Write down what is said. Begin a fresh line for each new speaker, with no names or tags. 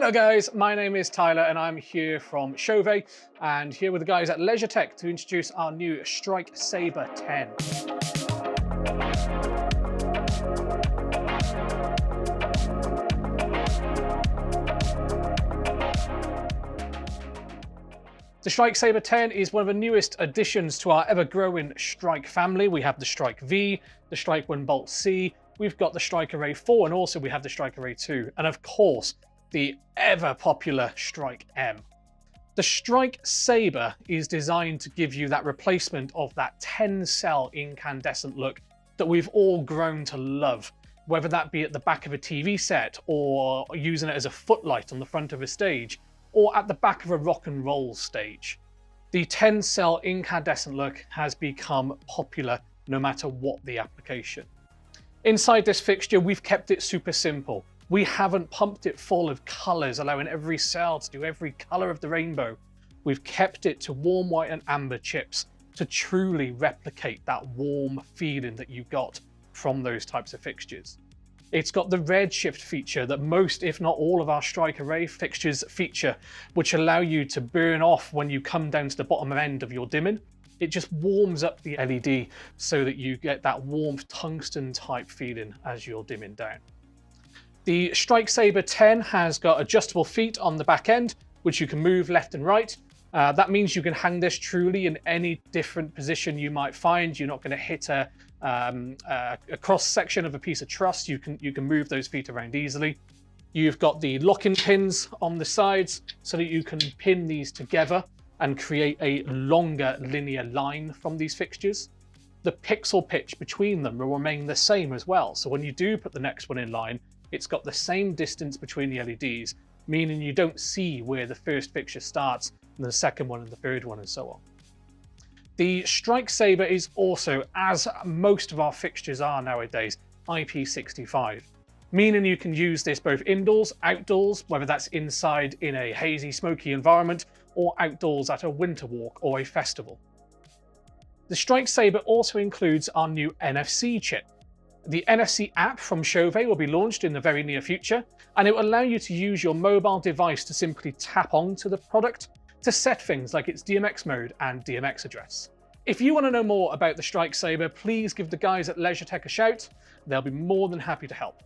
Hello guys, my name is Tyler and I'm here from CHAUVET and here with the guys at Leisure Tech to introduce our new Strike Saber 10. The Strike Saber 10 is one of the newest additions to our ever-growing Strike family. We have the Strike V, the Strike 1 Bolt C, we've got the Strike Array 4, and also we have the Strike Array 2, and of course, the ever-popular Strike M. The Strike Saber is designed to give you that replacement of that 10-cell incandescent look that we've all grown to love, whether that be at the back of a TV set, or using it as a footlight on the front of a stage, or at the back of a rock and roll stage. The 10-cell incandescent look has become popular no matter what the application. Inside this fixture, we've kept it super simple. We haven't pumped it full of colors, allowing every cell to do every color of the rainbow. We've kept it to warm white and amber chips to truly replicate that warm feeling that you got from those types of fixtures. It's got the redshift feature that most, if not all, of our Strike Array fixtures feature, which allow you to burn off when you come down to the bottom end of your dimming. It just warms up the LED so that you get that warm tungsten type feeling as you're dimming down. The Strike Saber 10 has got adjustable feet on the back end, which you can move left and right. That means you can hang this truly in any different position you might find. You're not going to hit a cross section of a piece of truss. You can move those feet around easily. You've got the locking pins on the sides so that you can pin these together and create a longer linear line from these fixtures. The pixel pitch between them will remain the same as well. So when you do put the next one in line, it's got the same distance between the LEDs, meaning you don't see where the first fixture starts and the second one and the third one and so on. The Strike Saber is also, as most of our fixtures are nowadays, IP65, meaning you can use this both indoors, outdoors, whether that's inside in a hazy, smoky environment, or outdoors at a winter walk or a festival. The Strike Saber also includes our new NFC chip. The NFC app from CHAUVET will be launched in the very near future, and it will allow you to use your mobile device to simply tap onto the product to set things like its DMX mode and DMX address. If you want to know more about the Strike Saber, please give the guys at Leisure Tech a shout. They'll be more than happy to help.